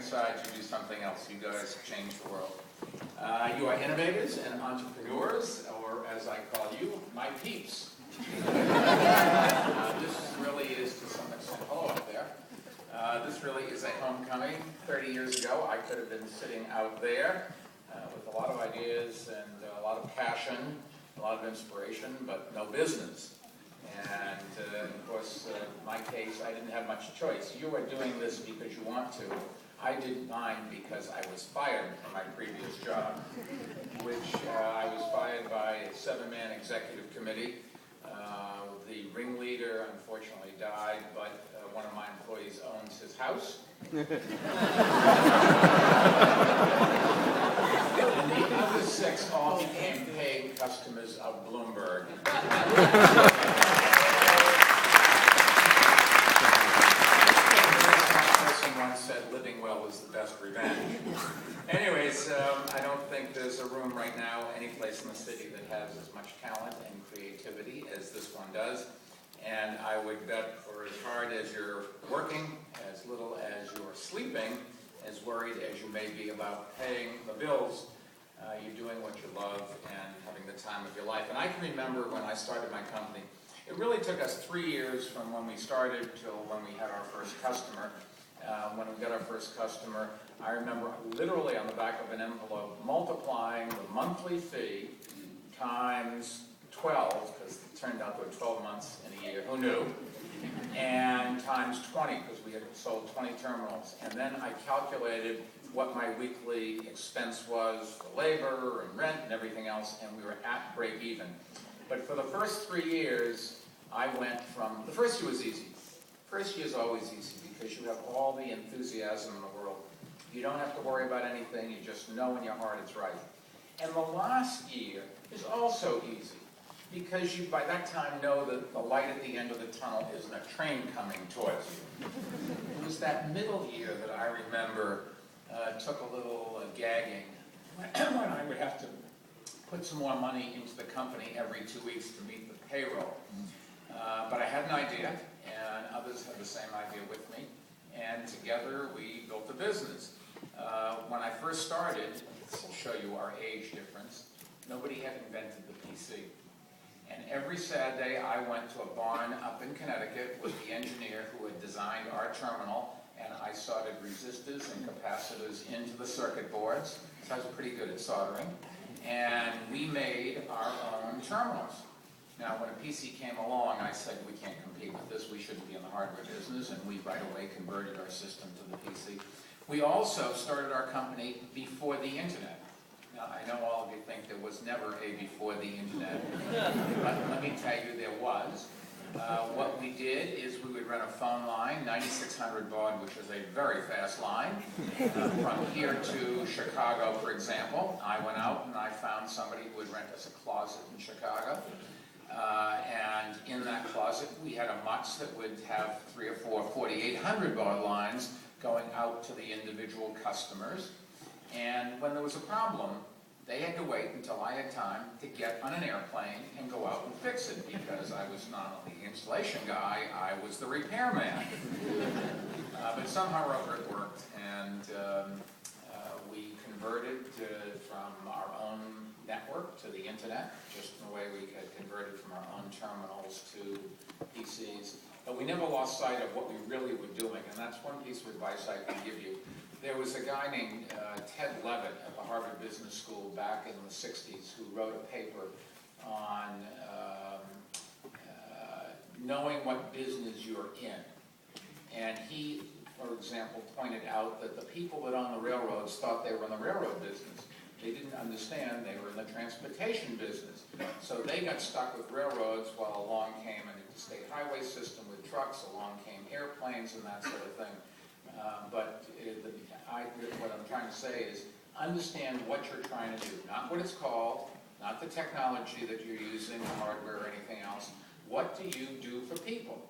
aside to do something else. You guys change the world. You are innovators and entrepreneurs, or as I call you, my peeps. This really is, to some extent, hello out there. This really is a homecoming. 30 years ago, I could have been sitting out there with a lot of ideas and a lot of passion, a lot of inspiration, but no business. And of course, in my case, I didn't have much choice. You are doing this because you want to. I did mine because I was fired from my previous job, which I was fired by a 7-man executive committee. The ringleader unfortunately died, but one of my employees owns his house. And the other 6 all became paying customers of Bloomberg. Once said living well is the best revenge. Anyways, I don't think there's a room right now, any place in the city, that has as much talent and creativity as this one does. And I would bet for as hard as you're working, as little as you're sleeping, as worried as you may be about paying the bills, you're doing what you love and having the time of your life. And I can remember when I started my company, it really took us 3 years from when we started till when we had our first customer. When we got our first customer, I remember literally on the back of an envelope multiplying the monthly fee times 12, because it turned out there were 12 months in a year, who knew, and times 20, because we had sold 20 terminals. And then I calculated what my weekly expense was for labor and rent and everything else, and we were at break even. But for the first 3 years, I went from, the first year was easy. First year is always easy because you have all the enthusiasm in the world. You don't have to worry about anything. You just know in your heart it's right. And the last year is also easy because you, by that time, know that the light at the end of the tunnel isn't a train coming towards you. It was that middle year that I remember took a little gagging when I would have to put some more money into the company every 2 weeks to meet the payroll. But I had an idea, and others had the same idea with me, and together we built a business. When I first started, this will show you our age difference, nobody had invented the PC. And every Saturday I went to a barn up in Connecticut with the engineer who had designed our terminal, and I soldered resistors and capacitors into the circuit boards, so I was pretty good at soldering, and we made our own terminals. Now, when a PC came along, I said, we can't compete with this. We shouldn't be in the hardware business, and we right away converted our system to the PC. We also started our company before the internet. Now, I know all of you think there was never a before the internet, but let me tell you there was. What we did is we would run a phone line, 9600 baud, which is a very fast line, from here to Chicago, for example. I went out and I found somebody who would rent us a closet in Chicago. And in that closet, we had a mutz that would have 3 or 4 4800 baud lines going out to the individual customers. And when there was a problem, they had to wait until I had time to get on an airplane and go out and fix it, because I was not only the installation guy, I was the repairman. But somehow or other it worked, and we converted from our own network to the internet, just in the way we had converted from our own terminals to PCs. But we never lost sight of what we really were doing, and that's one piece of advice I can give you. There was a guy named Ted Levitt at the Harvard Business School back in the 60s who wrote a paper on knowing what business you're in. And he, for example, pointed out that the people that own the railroads thought they were in the railroad business. They didn't understand they were in the transportation business. So they got stuck with railroads while along came an interstate highway system with trucks, along came airplanes and that sort of thing. What I'm trying to say is understand what you're trying to do, not what it's called, not the technology that you're using, the hardware or anything else. What do you do for people?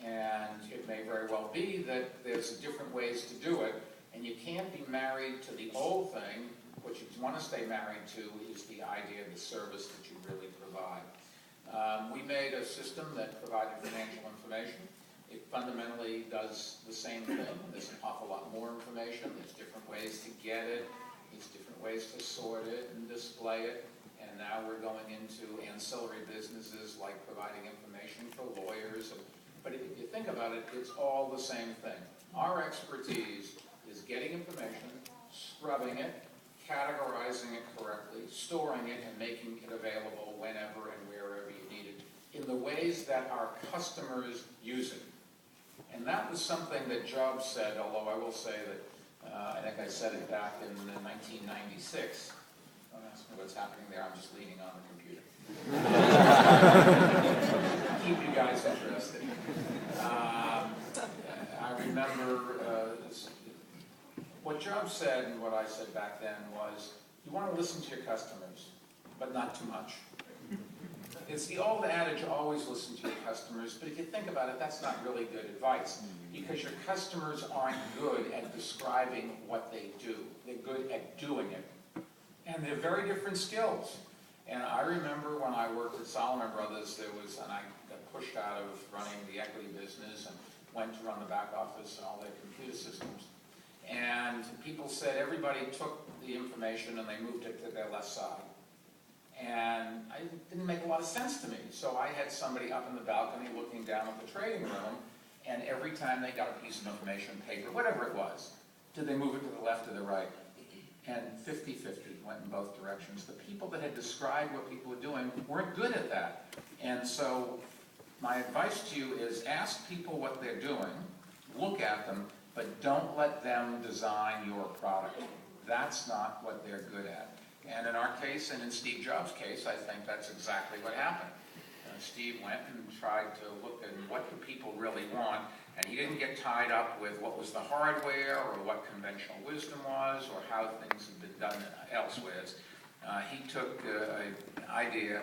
And it may very well be that there's different ways to do it, and you can't be married to the old thing. What you want to stay married to is the idea of the service that you really provide. We made a system that provided financial information. It fundamentally does the same thing. There's an awful lot more information. There's different ways to get it. There's different ways to sort it and display it. And now we're going into ancillary businesses like providing information for lawyers. But if you think about it, it's all the same thing. Our expertise is getting information, scrubbing it, categorizing it correctly, storing it, and making it available whenever and wherever you need it in the ways that our customers use it. And that was something that Jobs said, although I will say that I think I said it back in 1996. Don't ask me what's happening there, I'm just leaning on the computer. Keep you guys interested. I remember what Jobs said and what I said back then was, you want to listen to your customers, but not too much. It's the old adage, always listen to your customers, but if you think about it, that's not really good advice, because your customers aren't good at describing what they do. They're good at doing it. And they're very different skills. And I remember when I worked at Solomon Brothers, and I got pushed out of running the equity business and went to run the back office and all their computer systems. And people said everybody took the information and they moved it to their left side. And it didn't make a lot of sense to me. So I had somebody up in the balcony looking down at the trading room, and every time they got a piece of information, paper, whatever it was, did they move it to the left or the right? And 50-50 went in both directions. The people that had described what people were doing weren't good at that. And so my advice to you is ask people what they're doing, look at them, but don't let them design your product. That's not what they're good at. And in our case, and in Steve Jobs' case, I think that's exactly what happened. Steve went and tried to look at what do people really want, and he didn't get tied up with what was the hardware or what conventional wisdom was or how things had been done elsewhere. He took an idea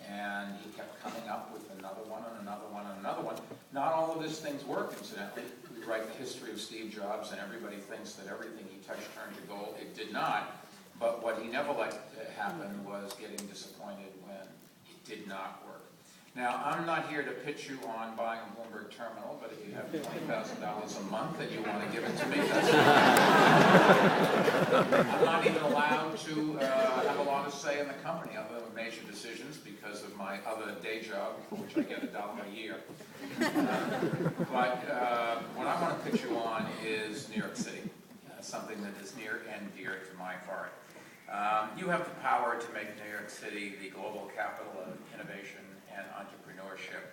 and he kept coming up with another one and another one and another one. Not all of his things work, incidentally. We write the history of Steve Jobs and everybody thinks that everything he touched turned to gold. It did not. But what he never let happen was getting disappointed when it did not work. Now, I'm not here to pitch you on buying a Bloomberg terminal, but if you have $20,000 a month and you want to give it to me, that's I'm not even allowed to have a lot of say in the company other than major decisions because of my other day job, for which I get $1 a year. But what I want to pitch you on is New York City, something that is near and dear to my heart. You have the power to make New York City the global capital of innovation and entrepreneurship.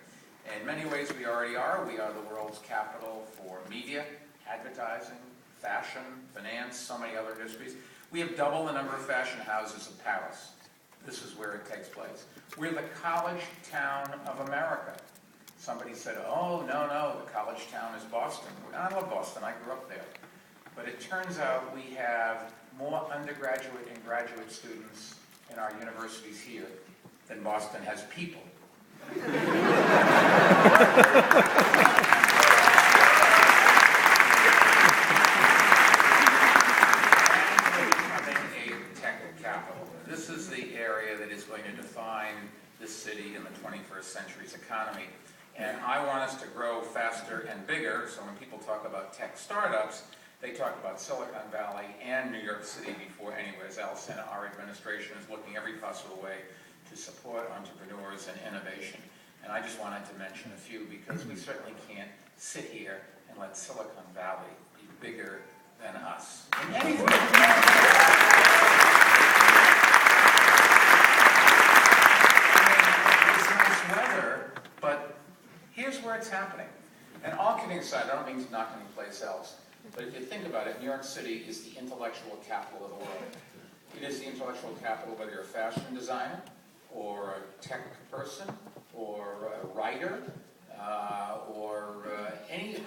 In many ways we already are. We are the world's capital for media, advertising, fashion, finance, so many other industries. We have double the number of fashion houses of Paris. This is where it takes place. We're the college town of America. Somebody said, oh, no, the college town is Boston. I love Boston, I grew up there. But it turns out we have more undergraduate and graduate students in our universities here than Boston has people. Becoming a tech capital. This is the area that is going to define this city in the 21st century's economy. And I want us to grow faster and bigger, so when people talk about tech startups, they talk about Silicon Valley and New York City before anywhere else, and our administration is looking every possible way to support entrepreneurs and innovation. And I just wanted to mention a few because we certainly can't sit here and let Silicon Valley be bigger than us. In any way. It's nice weather, but here's where it's happening. And all kidding aside, I don't mean to knock any place else. But if you think about it, New York City is the intellectual capital of the world. It is the intellectual capital whether you're a fashion designer, or a tech person, or a writer, or anything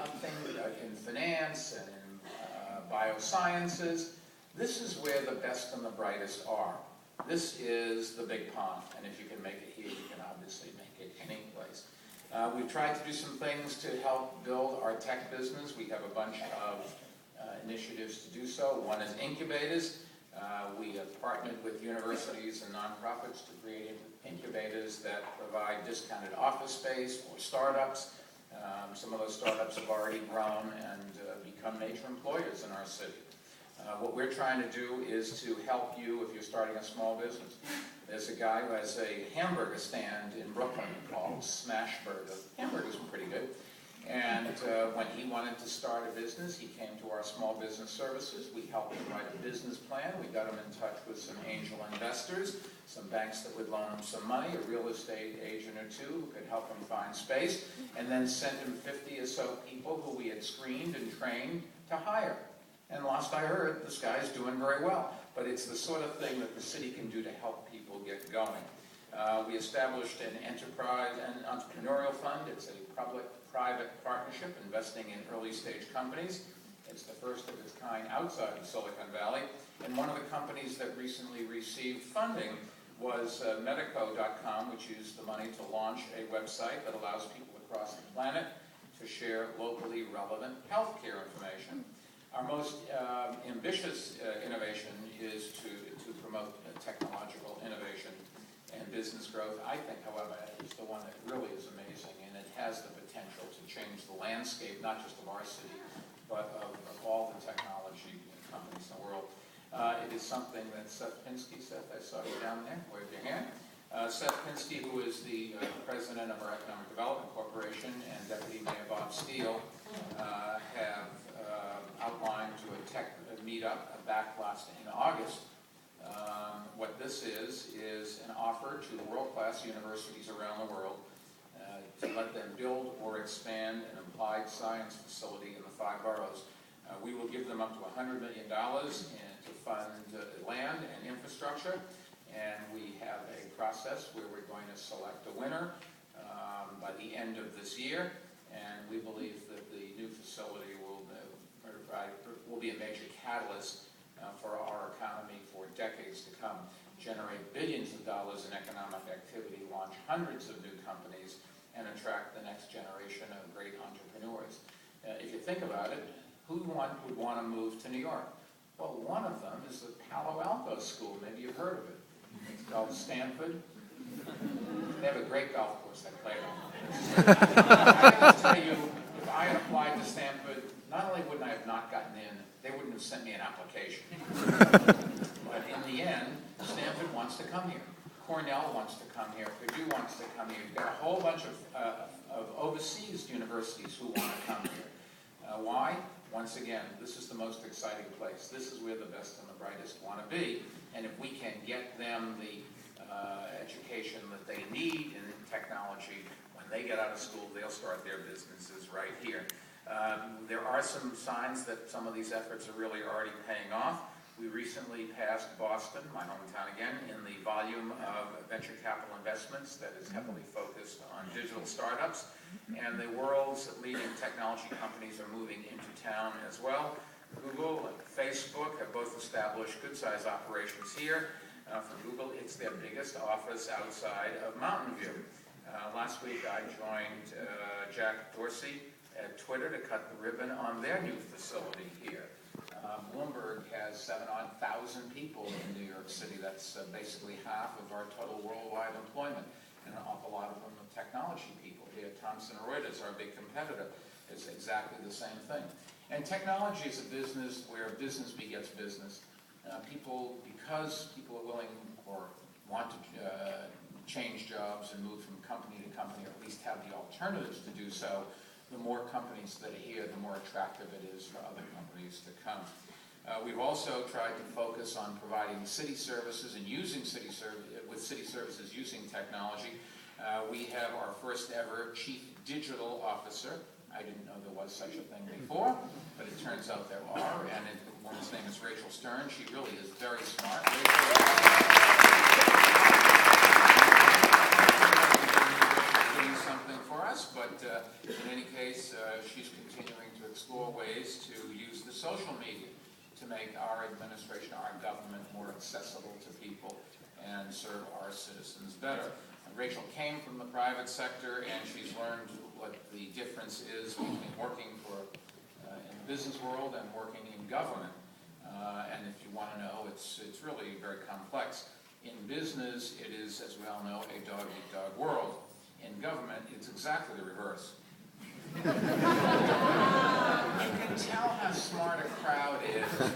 in finance and in biosciences. This is where the best and the brightest are. This is the big pond, and if you can make it here, you can obviously make it any place. We've tried to do some things to help build our tech business. We have a bunch of initiatives to do so. One is incubators. We have partnered with universities and nonprofits to create incubators that provide discounted office space for startups. Some of those startups have already grown and become major employers in our city. What we're trying to do is to help you if you're starting a small business. There's a guy who has a hamburger stand in Brooklyn called Smashburger. Hamburgers are pretty good. And when he wanted to start a business, he came to our small business services. We helped him write a business plan. We got him in touch with some angel investors, some banks that would loan him some money, a real estate agent or two who could help him find space, and then sent him 50 or so people who we had screened and trained to hire. And last I heard, this guy's doing very well. But it's the sort of thing that the city can do to help people get going. We established an enterprise and entrepreneurial fund. It's a public-private partnership investing in early-stage companies. It's the first of its kind outside of Silicon Valley. And one of the companies that recently received funding was Medico.com, which used the money to launch a website that allows people across the planet to share locally relevant healthcare information. Our most ambitious innovation is to promote technological innovation and business growth. I think, however, is the one that really is amazing, and it has the potential to change the landscape, not just of our city, but of all the technology companies in the world. It is something that Seth Pinsky, Seth, I saw you down there, wave your hand. Seth Pinsky, who is the president of our Economic Development Corporation, and Deputy Mayor Bob Steele, have outlined to a tech meetup back in August. What this is an offer to world-class universities around the world to let them build or expand an applied science facility in the 5 boroughs. We will give them up to $100 million to fund land and infrastructure, and we have a process where we're going to select a winner by the end of this year, and we believe that the new facility will be a major catalyst for our economy for decades to come, generate billions of dollars in economic activity, launch hundreds of new companies, and attract the next generation of great entrepreneurs. If you think about it, who would want to move to New York? Well, one of them is the Palo Alto School. Maybe you've heard of it. It's called Stanford. They have a great golf course I played on. I can tell you, if I had applied to Stanford, not only wouldn't I have not gotten in, they wouldn't have sent me an application. But in the end, Stanford wants to come here. Cornell wants to come here. Purdue wants to come here. You've got a whole bunch of overseas universities who want to come here. Why? Once again, this is the most exciting place. This is where the best and the brightest want to be. And if we can get them the education that they need in technology, when they get out of school, they'll start their businesses right here. There are some signs that some of these efforts are really already paying off. We recently passed Boston, my hometown again, in the volume of venture capital investments that is heavily focused on digital startups. And the world's leading technology companies are moving into town as well. Google and Facebook have both established good-sized operations here. For Google, it's their biggest office outside of Mountain View. Last week I joined Jack Dorsey at Twitter to cut the ribbon on their new facility here. Bloomberg has 7,000 people in New York City. That's basically half of our total worldwide employment, and an awful lot of them are technology people. Here, Thomson Reuters, our big competitor, is exactly the same thing. And technology is a business where business begets business. Because people are willing or want to change jobs and move from company to company, or at least have the alternatives to do so, the more companies that are here, the more attractive it is for other companies to come. We've also tried to focus on providing city services and using city services using technology. We have our first ever Chief Digital Officer. I didn't know there was such a thing before, but it turns out there are, and one's name is Rachel Stern. She really is very smart. Doing something for us, but in any case, she's continuing to explore ways to use the social media to make our administration, our government, more accessible to people and serve our citizens better. Rachel came from the private sector, and she's learned what the difference is between working in the business world and working in government. And if you want to know, it's really very complex. In business, it is, as we all know, a dog-eat-dog world. In government, it's exactly the reverse. You can tell how smart a crowd is